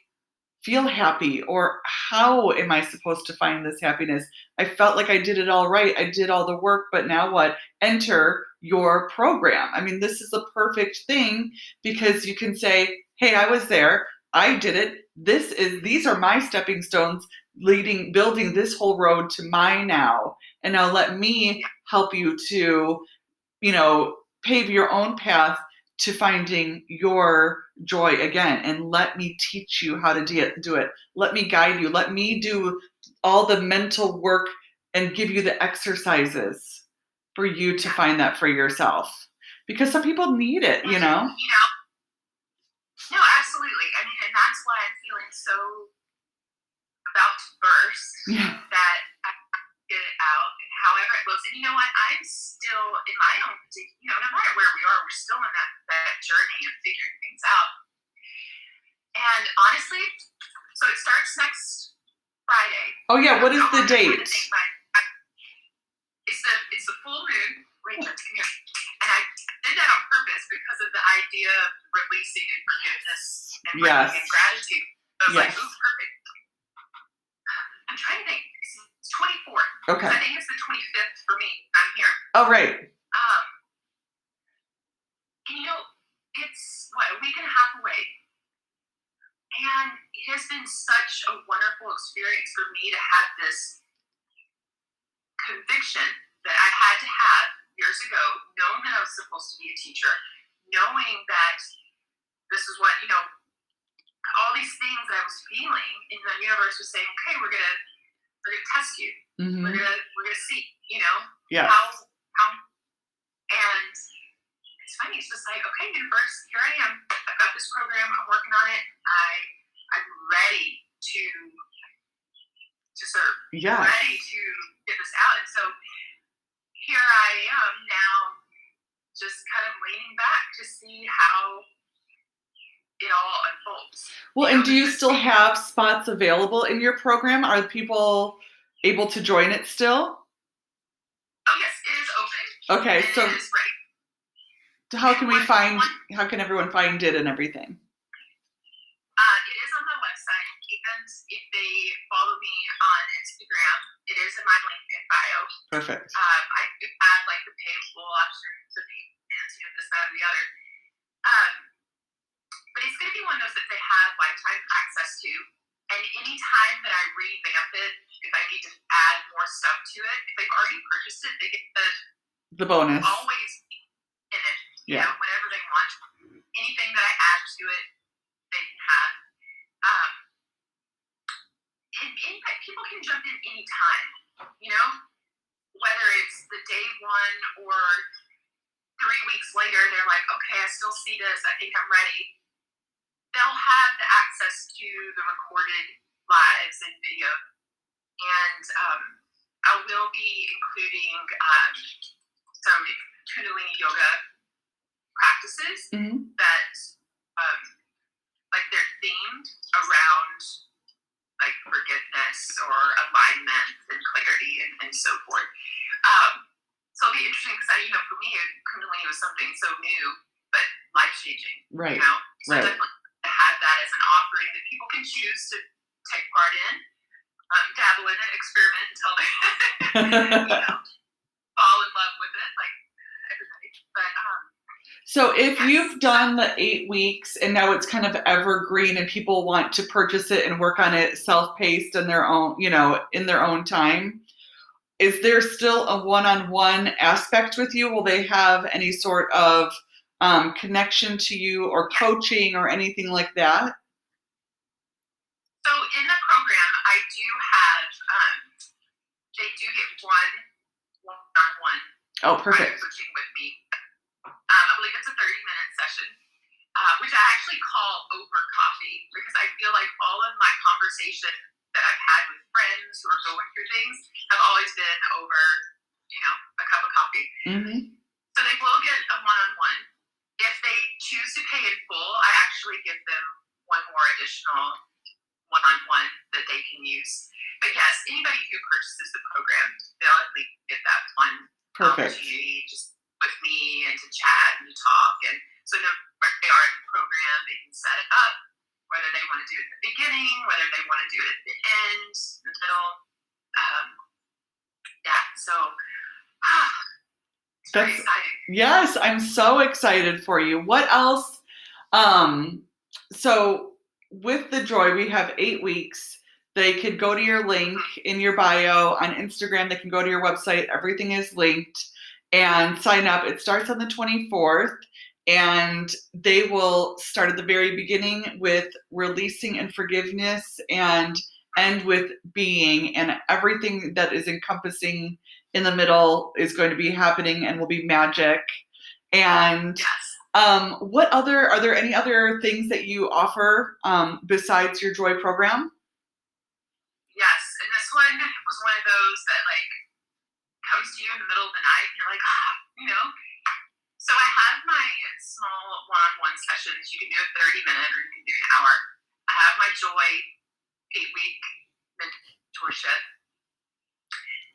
feel happy? Or how am I supposed to find this happiness? I felt like I did it all right. I did all the work, but now what? Enter your program. I mean, this is a perfect thing, because you can say, hey, I was there. I did it. These are my stepping stones building this whole road to my now. And now let me help you to, pave your own path to finding your joy again. And let me teach you how to do it. Let me guide you. Let me do all the mental work and give you the exercises for you to find that for yourself. Because some people need it, No, absolutely. I mean, and that's why I'm feeling so about to burst that I get it out, and however it looks. And you know what? I'm still in my own, no matter where we are, we're still in that journey of figuring things out. And honestly, so it starts next Friday. Oh yeah, what is the date? It's the full moon. Rachel, come here. And I did that on purpose because of the idea of releasing and forgiveness and and gratitude. I was like, ooh, perfect. I'm trying to think. It's 24th. Okay. I think it's the 25th for me. I'm here. Oh, right. And it's a week and a half away. And it has been such a wonderful experience for me to have this conviction that I had to have years ago, knowing that I was supposed to be a teacher, knowing that this is what, all these things that I was feeling, and the universe was saying, okay, we're gonna test you. We're gonna see, Yes. how And it's funny. It's just like, okay, universe, here I am. I've got this program. I'm working on it. I'm ready to serve. Yeah. Ready to get this out. And so here I am now, just kind of leaning back to see how it all unfolds. Well, and do you still have spots available in your program? Are people able to join it still? Oh yes, it is open. Okay, so it is ready. how can everyone find it and everything? It is on my website, and if they follow me on Instagram, it is in my link in bio. Perfect. I do have like the payable options, the payments, this, that, or the other. But it's going to be one of those that they have lifetime access to. And anytime that I revamp it, if I need to add more stuff to it, if they've already purchased it, they get the bonus. Always in it. You know, whenever they want. Anything that I add to it, they can have. And people can jump in anytime, whether it's the day one or 3 weeks later, they're like, okay, I still see this. I think I'm ready. They'll have the access to the recorded lives and video. And I will be including some Kundalini yoga practices that, like, they're themed around, like, forgiveness or alignment and clarity and so forth. So it'll be interesting because, for me, Kundalini was something so new, but life-changing. Right. So right. definitely to have that as an offering that people can choose to take part in, dabble in it, experiment until they, fall in love with it, like everybody. But so if you've done the 8 weeks and now it's kind of evergreen and people want to purchase it and work on it self-paced in their own, in their own time, is there still a one-on-one aspect with you? Will they have any sort of connection to you or coaching or anything like that? So in the program, I do have, they do get one-on-one perfect. coaching with me. I believe it's a 30-minute session, which I actually call over coffee because I feel like all of my conversation that I've had with friends who are going through things have always been over, a cup of coffee. So they will get a one-on-one. If they choose to pay in full, I actually give them one more additional one-on-one that they can use. But yes, anybody who purchases the program, they'll at least get that one opportunity just with me and to chat and to talk. And so no matter they are in the program, they can set it up, whether they want to do it at the beginning, whether they want to do it at the end, the middle. So it's very exciting. Yes, I'm so excited for you. What else? So with the Joy, we have 8 weeks. They could go to your link in your bio on Instagram. They can go to your website. Everything is linked and sign up. It starts on the 24th and they will start at the very beginning with releasing and forgiveness and end with being, and everything that is encompassing in the middle is going to be happening and will be magic. And are there any other things that you offer besides your Joy program? Yes, and this one was one of those that comes to you in the middle of the night and you're like, So I have my small one-on-one sessions. You can do a 30-minute or you can do an hour. I have my Joy 8-week mentorship.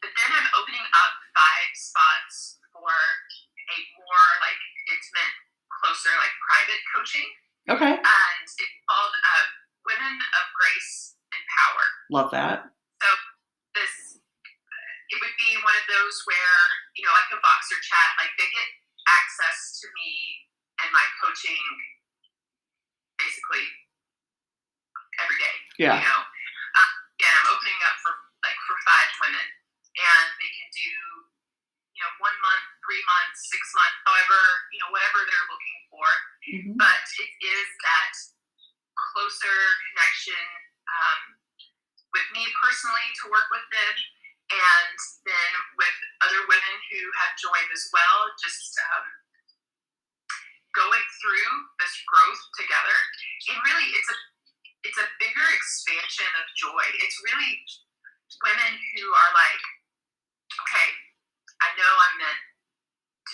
But then I'm opening up 5 spots for a more intimate, closer, private coaching. Okay. And it's called Women of Grace and Power. Love that. So it would be one of those where, like a Voxer chat, they get access to me and my coaching basically every day. Yeah. And I'm opening up for 5 women, and they can do 1 month, 3 months, 6 months, however, whatever they're looking for. But it is that closer connection with me personally to work with them, and then with other women who have joined as well, just really, it's a bigger expansion of joy. It's really women who are like, okay, I know I'm meant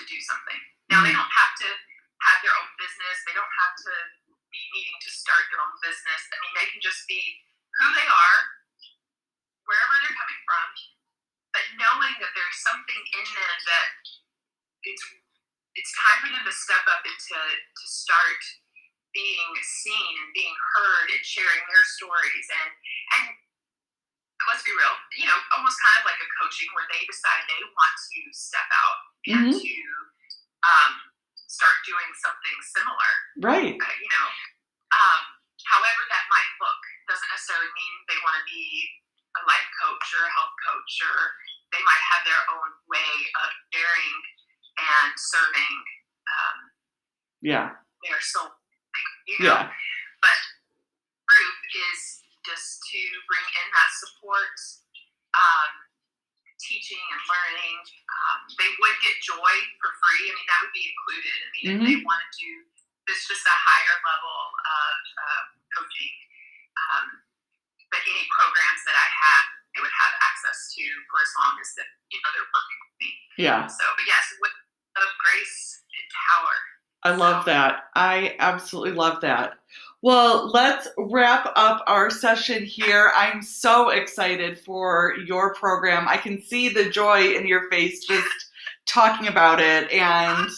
to do something. Now, they don't have to have their own business. They don't have to be needing to start their own business. I mean, they can just be who they are, wherever they're coming from, but knowing that there's something in them that it's time for them to step up and to start being seen and being heard and sharing their stories. And let's be real, almost kind of like a coaching where they decide they want to step out and to start doing something similar. Right. However that might look doesn't necessarily mean they want to be a life coach or a health coach, or they might have their own way of sharing and serving their soul. But group is just to bring in that support, teaching and learning. They would get joy for free. I mean, that would be included. I mean, if they want to do this, just a higher level of coaching. But any programs that I have, they would have access to for as long as they're working with me. Yeah. So, but yes, of grace and power. I love that. I absolutely love that. Well, let's wrap up our session here. I'm so excited for your program. I can see the joy in your face just talking about it. And,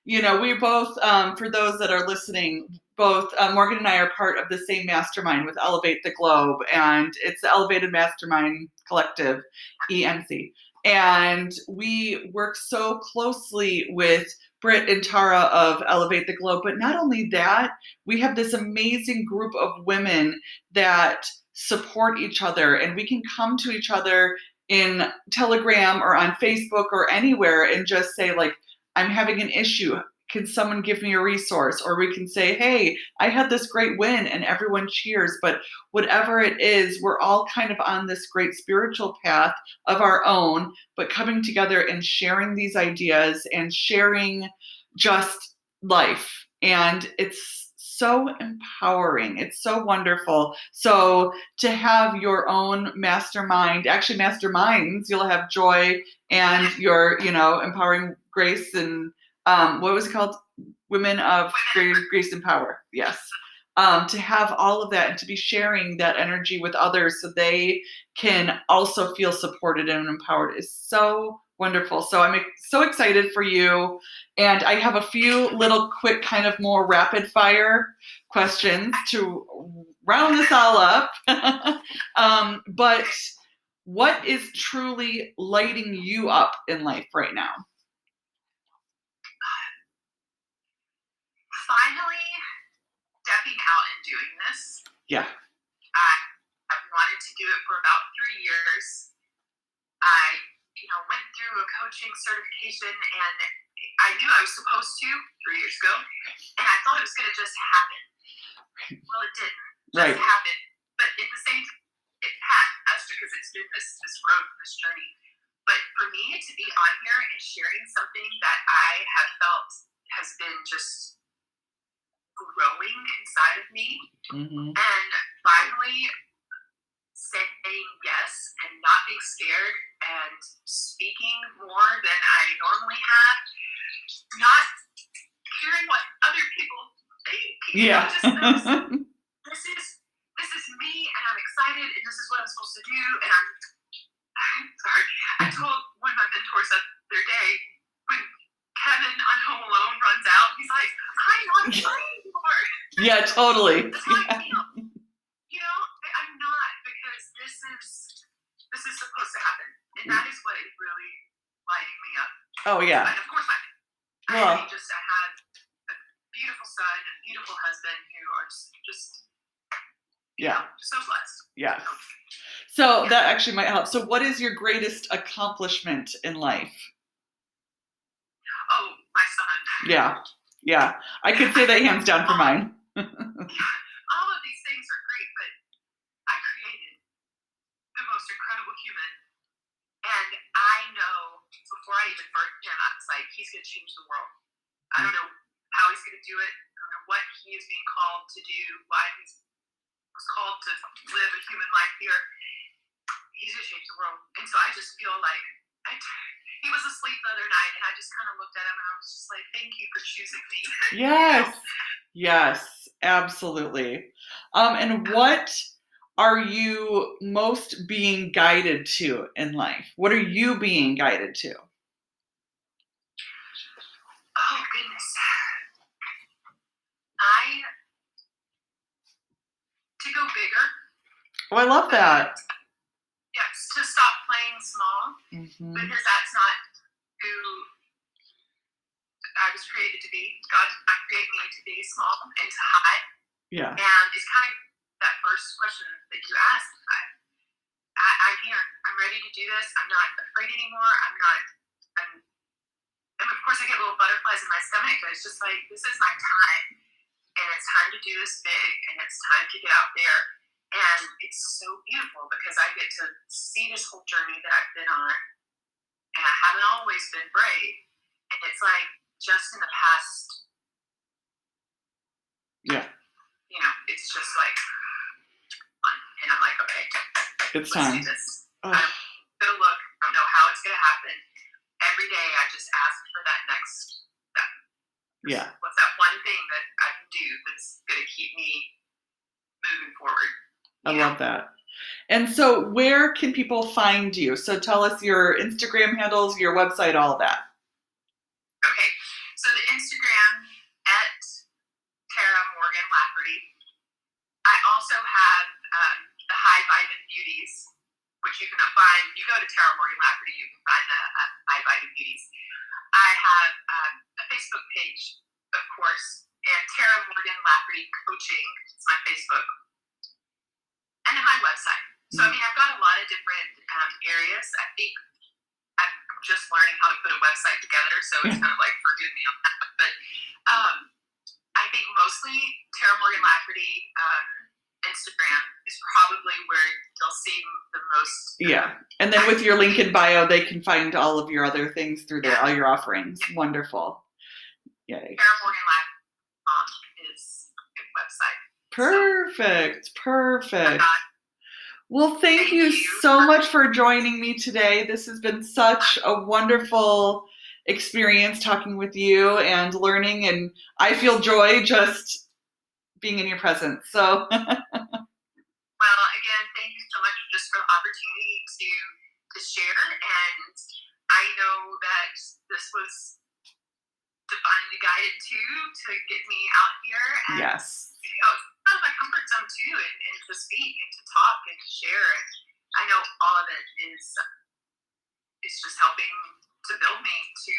we both, for those that are listening, both Morgan and I are part of the same mastermind with Elevate the Globe, and it's the Elevated Mastermind Collective, EMC. And we work so closely with Britt and Tara of Elevate the Globe. But not only that, we have this amazing group of women that support each other, and we can come to each other in Telegram or on Facebook or anywhere and just say, like, I'm having an issue. Can someone give me a resource? Or we can say, hey, I had this great win, and everyone cheers. But whatever it is, we're all kind of on this great spiritual path of our own, but coming together and sharing these ideas and sharing just life. And it's so empowering. It's so wonderful. So to have your own mastermind, actually masterminds, you'll have Joy and your, empowering Grace and what was it called? Women of Grace and Power. Yes. To have all of that and to be sharing that energy with others so they can also feel supported and empowered is so wonderful. So I'm so excited for you. And I have a few little quick kind of more rapid fire questions to round this all up. But what is truly lighting you up in life right now? Finally stepping out and doing this. Yeah. I've wanted to do it for about 3 years. I, went through a coaching certification, and I knew I was supposed to 3 years ago, and I thought it was going to just happen. Well, it didn't just happen. But at the same time, it has because it's been this growth, this journey. But for me to be on here and sharing something that I have felt has been just growing inside of me, and finally saying yes and not being scared and speaking more than I normally have, not hearing what other people think. This is me, and I'm excited, and this is what I'm supposed to do. And I'm sorry. I told one of my mentors the other day, when Kevin on Home Alone runs out, he's like, I'm not trying anymore. Yeah, totally. That's how I feel. I'm not, because this is supposed to happen. And that is what is really lighting me up. Oh, yeah. But of course, I had a beautiful son and a beautiful husband who are just so blessed. Yeah. So that actually might help. So what is your greatest accomplishment in life? Oh, my son. Yeah. I could say that hands down for mine. All of these things are great, but I created the most incredible human. And I know before I even birthed him, I was like, he's going to change the world. I don't know how he's going to do it. I don't know what he is being called to do, why he was called to live a human life here. He's going to change the world. And so I just feel like he was asleep the other night, and I just kind of looked at him, and I was just like, thank you for choosing me. Yes. Yes, absolutely. And what are you most being guided to in life? What are you being guided to? Oh, goodness. To go bigger. Oh, I love that. Yes, to stop playing small, because that's not who I was created to be. God created me to be small and to hide. Yeah. And it's kind of that first question that you asked. I'm here. I'm ready to do this. I'm not afraid anymore. And of course I get little butterflies in my stomach, but it's just like, this is my time, and it's time to do this big, and it's time to get out there. And it's so beautiful because I get to see this whole journey that I've been on, and I haven't always been brave. And it's like, just in the past, it's just like, and I'm like, okay, it's let's time. do this. I'm gonna look. I don't know how it's gonna happen. Every day, I just ask for that next step. Yeah. What's that one thing that I can do that's gonna keep me moving forward? I love that. And so where can people find you? So tell us your Instagram handles, your website, all of that. Okay. So the Instagram at Tara Morgan Lafferty. I also have the High Vitamin Beauties, which you can find. You go to Tara Morgan Lafferty, you can find the High Vitamin Beauties. I have a Facebook page, of course, and Tara Morgan Lafferty Coaching. It's my Facebook. And then my website. So, I mean, I've got a lot of different areas. I think I'm just learning how to put a website together, so it's kind of like, forgive me on that. But I think mostly Tara Morgan Lafferty Instagram is probably where they'll see the most. Yeah. And then with your link in bio, they can find all of your other things through there, all your offerings. Yeah. Wonderful. Yay. Tara Morgan Lafferty is a website. Perfect. Perfect. Well, thank you so much for joining me today. This has been such a wonderful experience talking with you and learning, and I feel joy just being in your presence. So, well, again, thank you so much just for the opportunity to share. And I know that this was divinely guided too, to get me out here. And, yes. It's out of my comfort zone too, and to speak and to talk and to share. And I know all of it is just helping to build me to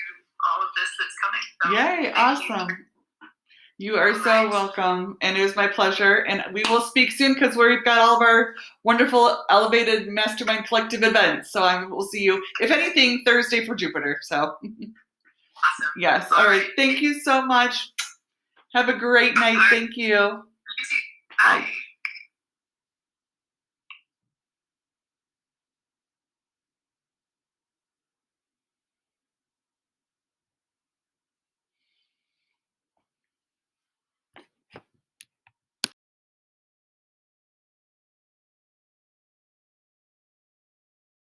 all of this that's coming. So yay, awesome. You are so welcome, and it was my pleasure. And we will speak soon because we've got all of our wonderful Elevated Mastermind Collective events. So I will see you, if anything, Thursday for Jupiter. So awesome. Yes. All right. Thank you so much. Have a great night. Thank you. You too. Bye.